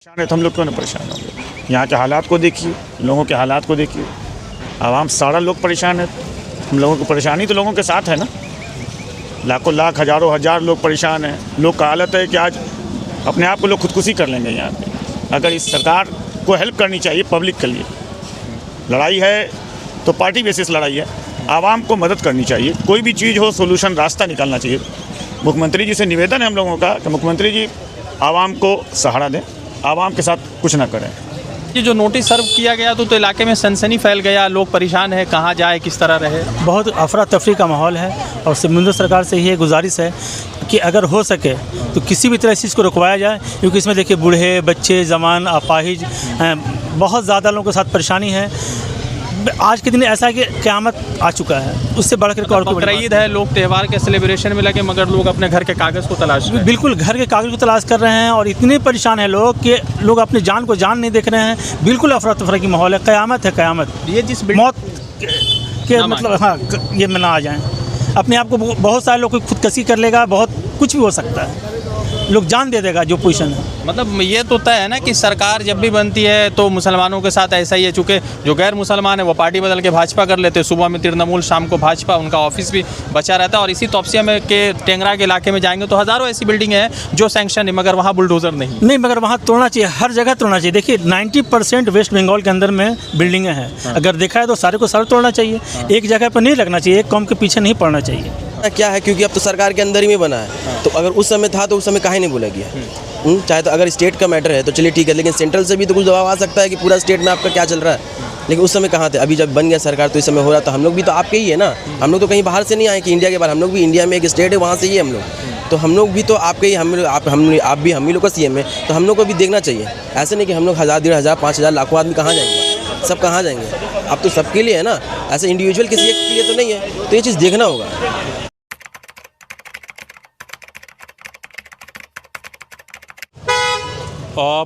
परेशान है तो हम लोग क्यों नहीं परेशान होंगे। यहाँ के हालात को देखिए, लोगों के हालात को देखिए। आवाम सारा लोग परेशान है, हम लोगों की परेशानी तो लोगों के साथ है ना। लाखों लाख हज़ारों हज़ार लोग परेशान हैं। लोग का हालत है कि आज अपने आप को लोग खुदकुशी कर लेंगे यहाँ पे। अगर इस सरकार को हेल्प करनी चाहिए पब्लिक के लिए। लड़ाई है तो पार्टी बेसिस लड़ाई है, आवाम को मदद करनी चाहिए। कोई भी चीज़ हो सोल्यूशन रास्ता निकालना चाहिए। मुख्यमंत्री जी से निवेदन है हम लोगों का कि मुख्यमंत्री जी आवाम को सहारा दें, आवाम के साथ कुछ ना करें। ये जो नोटिस सर्व किया गया तो इलाके में सनसनी फैल गया, लोग परेशान है, कहाँ जाए, किस तरह रहे। बहुत अफरा तफरी का माहौल है और सिमंदर सरकार से ये गुजारिश है कि अगर हो सके तो किसी भी तरह इस चीज़ को रुकवाया जाए, क्योंकि इसमें देखिए बूढ़े, बच्चे, जवान, अपाहिज बहुत ज़्यादा लोगों के साथ परेशानी है। आज के दिन ऐसा है कि क़यामत आ चुका है, उससे बढ़कर और बकरा ईद है, लोग त्यौहार के सेलिब्रेशन में लगे, मगर लोग अपने घर के कागज़ को तलाश रहे हैं। बिल्कुल घर के कागज़ को तलाश कर रहे हैं और इतने परेशान हैं लोग कि लोग अपनी जान को जान नहीं देख रहे हैं। बिल्कुल अफरा तफरी की माहौल है, क़यामत है क़यामत। ये जिस मौत के मतलब हाँ ये में ना आ जाएँ। अपने आप को बहुत सारे लोग खुदकशी कर लेगा, बहुत कुछ भी हो सकता है, लोग जान दे देगा जो पोजीशन है। मतलब ये तो तय है ना कि सरकार जब भी बनती है तो मुसलमानों के साथ ऐसा ही है। चूँकि जो गैर मुसलमान है वो पार्टी बदल के भाजपा कर लेते हैं, सुबह में तृणमूल, शाम को भाजपा, उनका ऑफिस भी बचा रहता है। और इसी तोपसिया में के टेंगरा के इलाके में जाएंगे तो हज़ारों ऐसी बिल्डिंग है जो सैंक्शन है, मगर वहाँ बुलडोज़र नहीं, मगर वहाँ तोड़ना चाहिए, हर जगह तोड़ना चाहिए। देखिए 90% वेस्ट बंगाल के अंदर में बिल्डिंगें हैं। हाँ। अगर देखा है तो सारे को सारे तोड़ना चाहिए। हाँ। एक जगह पर नहीं लगना चाहिए, एक कौम के पीछे नहीं पड़ना चाहिए। क्या है, क्योंकि अब तो सरकार के अंदर ही में बना है। तो अगर उस समय था तो उस समय काहे नहीं बोला गया। चाहे तो अगर स्टेट का मैटर है तो चलिए ठीक है, लेकिन सेंट्रल से भी तो कुछ दबाव आ सकता है कि पूरा स्टेट में आपका क्या चल रहा है। लेकिन उस समय कहाँ थे? अभी जब बन गया सरकार तो इस समय हो रहा था। हम लोग भी तो आपके ही है ना, हम लोग तो कहीं बाहर से नहीं आए कि इंडिया के बाहर। हम लोग भी इंडिया में एक स्टेट है, वहाँ से ही है हम लोग। तो हम लोग भी तो आपके ही, आप भी हम ही लोग का CM है, तो हम लोग को भी देखना चाहिए। ऐसे नहीं कि हम लोग 1000, 1500, 5000 लाखों आदमी कहाँ जाएंगे, सब कहाँ जाएंगे। अब तो सबके लिए है ना, ऐसे इंडिविजुअल किसी एक के लिए तो नहीं है। तो ये चीज़ देखना होगा।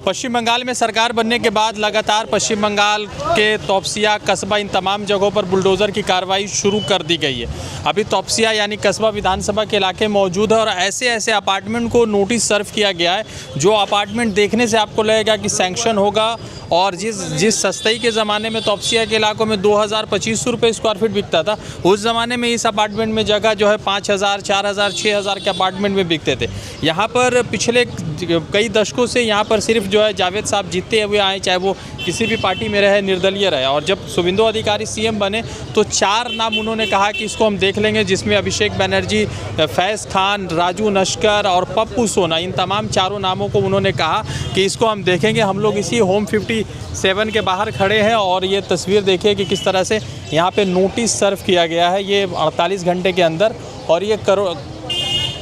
पश्चिम बंगाल में सरकार बनने के बाद लगातार पश्चिम बंगाल के तोपसिया, कस्बा, इन तमाम जगहों पर बुलडोज़र की कार्रवाई शुरू कर दी गई है। अभी तोपसिया यानी कस्बा विधानसभा के इलाके मौजूद है और ऐसे ऐसे अपार्टमेंट को नोटिस सर्व किया गया है जो अपार्टमेंट देखने से आपको लगेगा कि सैंक्शन होगा। और जिस सस्ताई के ज़माने में तोपसिया के इलाकों में 2000-2500 रुपये स्क्वायर फीट बिकता था, उस ज़माने में इस अपार्टमेंट में जगह जो है 5000, 4000, 6000 के अपार्टमेंट में बिकते थे। यहाँ पर पिछले कई दशकों से यहाँ पर सिर्फ जो है जावेद साहब जीतते हुए आए, चाहे वो किसी भी पार्टी में रहे, निर्दलीय रहे। और जब शुभेंदु अधिकारी CM बने तो 4 नाम उन्होंने कहा कि इसको हम देख लेंगे, जिसमें अभिषेक बनर्जी, फैज़ खान, राजू नस्कर और पप्पू सोना, इन तमाम चारों नामों को उन्होंने कहा कि इसको हम देखेंगे। हम लोग इसी होम 57 के बाहर खड़े हैं और ये तस्वीर देखिए कि किस तरह से यहाँ पे नोटिस सर्व किया गया है ये 48 घंटे के अंदर। और ये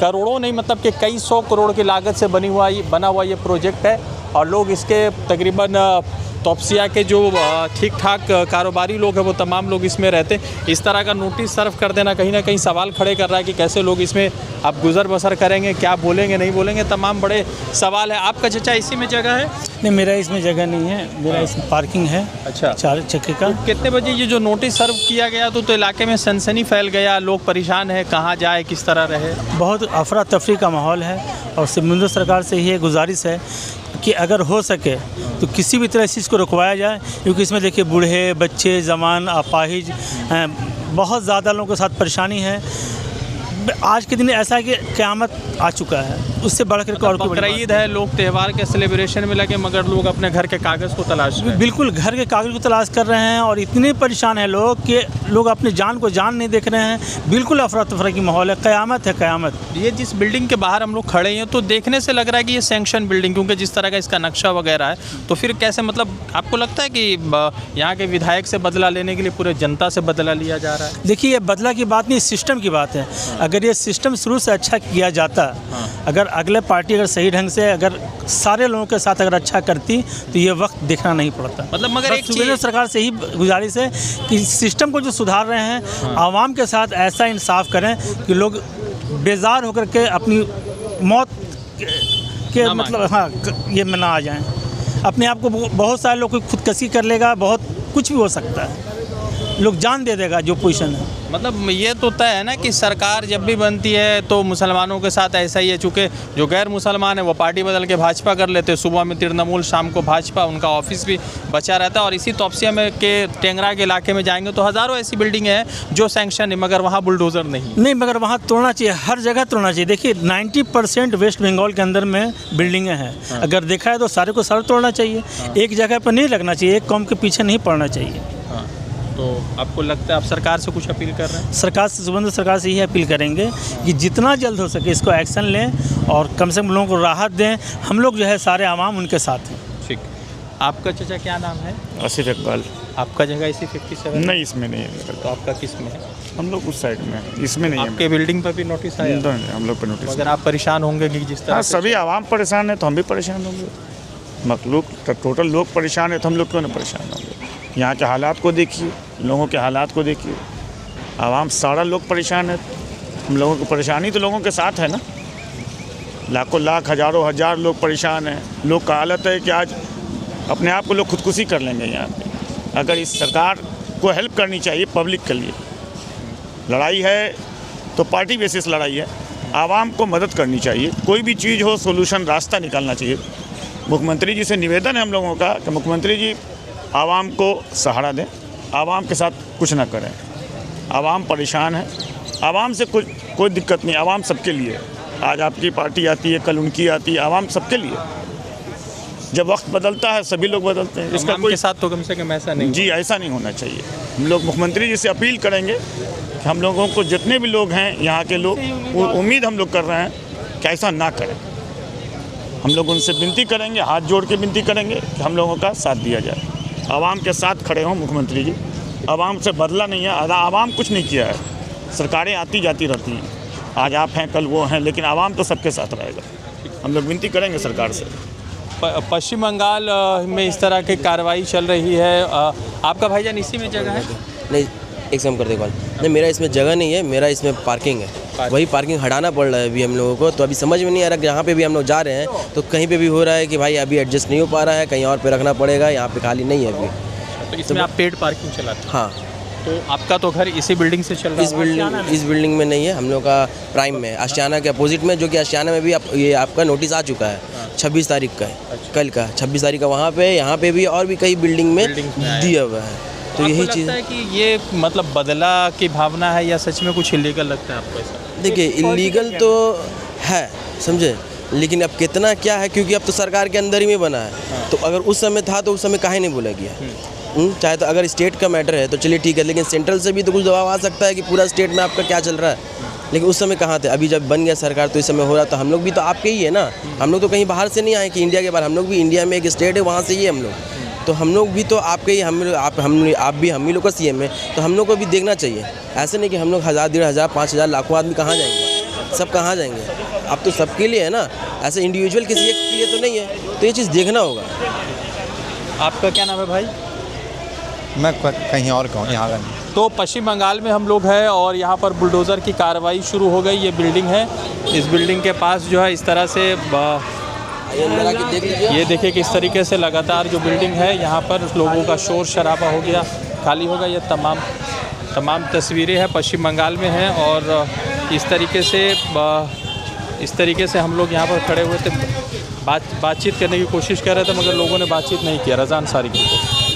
करोड़ों नहीं, मतलब कि कई 100 करोड़ की लागत से बना हुआ ये प्रोजेक्ट है। और लोग इसके तकरीबन तोपसिया के जो ठीक ठाक कारोबारी लोग हैं वो तमाम लोग इसमें रहते। इस तरह का नोटिस सर्व कर देना कहीं ना कहीं सवाल खड़े कर रहा है कि कैसे लोग इसमें अब गुजर बसर करेंगे, क्या बोलेंगे, नहीं बोलेंगे, तमाम बड़े सवाल है। आपका चचा इसी में जगह है? नहीं, मेरा इसमें जगह नहीं है, मेरा इसमें पार्किंग है। अच्छा, 4 चक्के का। कितने बजे ये जो नोटिस सर्व किया गया तो इलाके में सनसनी फैल गया, लोग परेशान है, कहाँ जाए, किस तरह रहे। बहुत अफरा तफरी का माहौल है और सिमंदर सरकार से ये गुजारिश है कि अगर हो सके तो किसी भी तरह इस चीज़ को रुकवाया जाए, क्योंकि इसमें देखिए बूढ़े, बच्चे, जवान, अपाहिज बहुत ज़्यादा लोगों के साथ परेशानी है। आज के दिन ऐसा है कि क़यामत आ चुका है, उससे बढ़कर और बकरा ईद है, लोग त्यौहार के सेलिब्रेशन में लगे, मगर लोग अपने घर के कागज़ को तलाश रहे हैं। बिल्कुल घर के कागज़ को तलाश कर रहे हैं और इतने परेशान हैं लोग कि लोग अपनी जान को जान नहीं देख रहे हैं। बिल्कुल अफरा तफरी की माहौल है, क़यामत है क़यामत। ये जिस बिल्डिंग के बाहर हम लोग खड़े हैं तो देखने से लग रहा है कि ये सैंक्शन बिल्डिंग, क्योंकि जिस तरह का इसका नक्शा वगैरह है, तो फिर कैसे, मतलब आपको लगता है कि यहाँ के विधायक से बदला लेने के लिए पूरे जनता से बदला लिया जा रहा है? देखिए, ये बदला की बात नहीं, सिस्टम की बात है। अगर ये सिस्टम शुरू से अच्छा किया जाता, अगर अगले पार्टी अगर सही ढंग से अगर सारे लोगों के साथ अगर अच्छा करती तो ये वक्त देखना नहीं पड़ता। मतलब मगर एक सूबे सरकार से ही गुजारिश है कि सिस्टम को जो सुधार रहे हैं, आवाम के साथ ऐसा इंसाफ करें कि लोग बेजार होकर के अपनी मौत के मतलब हाँ ये में ना आ जाएं। अपने आप को बहुत सारे लोग खुदकशी कर लेगा, बहुत कुछ भी हो सकता है, लोग जान दे देगा जो पोजीशन है। मतलब ये तो तय है ना कि सरकार जब भी बनती है तो मुसलमानों के साथ ऐसा ही है, चूँकि जो गैर मुसलमान है वो पार्टी बदल के भाजपा कर लेते हैं, सुबह में तृणमूल, शाम को भाजपा, उनका ऑफिस भी बचा रहता है। और इसी तोपसिया में के टेंगरा के इलाके में जाएंगे तो हज़ारों ऐसी बिल्डिंगें हैं जो सैंक्शन है, मगर वहाँ बुलडोज़र नहीं। मगर वहाँ तोड़ना चाहिए, हर जगह तोड़ना चाहिए। देखिए 90% वेस्ट बंगाल के अंदर में बिल्डिंगें हैं। अगर देखा है तो सारे को सारा तोड़ना चाहिए। एक जगह पर नहीं लगना चाहिए, एक कौम के पीछे नहीं पड़ना चाहिए। तो आपको लगता है आप सरकार से कुछ अपील कर रहे हैं? सरकार से, संबंधित सरकार से यही अपील करेंगे कि जितना जल्द हो सके इसको एक्शन लें और कम से कम लोगों को राहत दें। हम लोग जो है सारे आवाम उनके साथ हैं। ठीक। आपका चाचा क्या नाम है? आसिफ इकबाल। आपका जगह इसी 57? नहीं, इसमें नहीं है। तो आपका किस में है? हम लोग उस साइड में हैं, इसमें नहीं है। आपके बिल्डिंग पर भी नोटिस आया? नहीं, हम लोग पर नोटिस। अगर आप परेशान होंगे कि जिस तरह हाँ, से सभी आवाम परेशान है तो हम भी परेशान होंगे। मखलूक टोटल लोग परेशान है तो हम लोग क्यों नहीं परेशान होंगे? यहाँ के हालात को देखिए, लोगों के हालात को देखिए। आवाम सारा लोग परेशान है। हम लोगों की परेशानी तो लोगों के साथ है ना। लाखों लाख हज़ारों हज़ार लोग परेशान हैं। लोग का हालत है कि आज अपने आप को लोग खुदकुशी कर लेंगे यहाँ पे। अगर इस सरकार को हेल्प करनी चाहिए पब्लिक के लिए। लड़ाई है तो पार्टी बेसिस लड़ाई है, आवाम को मदद करनी चाहिए। कोई भी चीज़ हो सोल्यूशन रास्ता निकालना चाहिए। मुख्यमंत्री जी से निवेदन है हम लोगों का कि मुख्यमंत्री जी आवाम को सहारा दें, आवाम के साथ कुछ ना करें। आवाम परेशान है, आवाम से कोई दिक्कत नहीं, आवाम सबके लिए। आज आपकी पार्टी आती है, कल उनकी आती है, आवाम सबके लिए। जब वक्त बदलता है सभी लोग बदलते हैं, इसका कोई के साथ तो कम से कम ऐसा नहीं। जी, ऐसा नहीं होना चाहिए। हम लोग मुख्यमंत्री जी से अपील करेंगे कि हम लोगों को जितने भी लोग हैं यहाँ के लोग, वो उम्मीद हम लोग कर रहे हैं कि ऐसा ना करें। हम लोग उनसे विनती करेंगे, हाथ जोड़ के विनती करेंगे कि हम लोगों का साथ दिया जाए। आवाम के साथ खड़े हों मुख्यमंत्री जी। आवाम से बदला नहीं है, आवाम कुछ नहीं किया है। सरकारें आती जाती रहती हैं, आज आप हैं कल वो हैं, लेकिन आवाम तो सबके साथ रहेगा। हम लोग विनती करेंगे सरकार से। पश्चिम बंगाल में इस तरह की कार्रवाई चल रही है। आपका भाईजान इसी में जगह है? नहीं, एक सेकंड कर दे कॉल। नहीं, मेरा इसमें जगह नहीं है, मेरा इसमें पार्किंग है। वही पार्किंग हटाना पड़ रहा है अभी हम लोगों को। तो अभी समझ में नहीं आ रहा, जहाँ पे भी हम लोग जा रहे हैं तो कहीं पे भी हो रहा है कि भाई अभी एडजस्ट नहीं हो पा रहा है, कहीं और पे रखना पड़ेगा, यहाँ पे खाली नहीं है अभी। तो इसमें आप पेड पार्किंग चलाते हैं? हाँ। तो आपका तो घर इसी बिल्डिंग से चल रहा है? इस बिल्डिंग में नहीं है, हम लोग का प्राइम में, आशियाना के अपोजिट में, जो कि आशियाना में भी ये आपका नोटिस आ चुका है। 26 तारीख का है, कल का 26 तारीख का। वहाँ पे, यहाँ पे भी और भी कई बिल्डिंग में दिया हुआ है। तो यही चीज़ है कि ये मतलब बदला की भावना है या सच में कुछ इलीगल लगता है आपको ऐसा? देखिए, इलीगल तो है, समझे, लेकिन अब कितना क्या है, क्योंकि अब तो सरकार के अंदर ही में बना है। तो अगर उस समय था तो उस समय काहे नहीं बोला गया? चाहे तो अगर स्टेट का मैटर है तो चलिए ठीक है, लेकिन सेंट्रल से भी तो कुछ दबाव आ सकता है कि पूरा स्टेट में आपका क्या चल रहा है। लेकिन उस समय कहाँ थे? अभी जब बन गया सरकार तो इस समय हो रहा, तो हम लोग भी तो आपके ही है ना। हम लोग तो कहीं बाहर से नहीं आए कि इंडिया के बाहर, हम लोग भी इंडिया में एक स्टेट है, वहाँ से ही हम लोग। तो हम लोग भी तो आपके ही, आप भी हम ही लोग का सीएम है, तो हम लोग को भी देखना चाहिए। ऐसे नहीं कि हम लोग 1000, 1500, 5000 लाखों आदमी कहाँ जाएंगे, सब कहाँ जाएंगे? अब तो सबके लिए है ना, ऐसे इंडिविजुअल किसी एक के लिए तो नहीं है। तो ये चीज़ देखना होगा। आपका क्या नाम है भाई? मैं कहीं और का हूँ, यहाँ का नहीं। तो पश्चिम बंगाल में हम लोग हैं और यहाँ पर बुलडोज़र की कार्रवाई शुरू हो गई। ये बिल्डिंग है, इस बिल्डिंग के पास जो है इस तरह से ये देखिए किस तरीके से लगातार जो बिल्डिंग है यहाँ पर लोगों का शोर शराबा हो गया, खाली होगा। ये तमाम तस्वीरें हैं पश्चिम बंगाल में हैं और इस तरीके से हम लोग यहाँ पर खड़े हुए थे, बातचीत करने की कोशिश कर रहे थे, मगर लोगों ने बातचीत नहीं किया। रज़ा अंसारी की रिपोर्ट।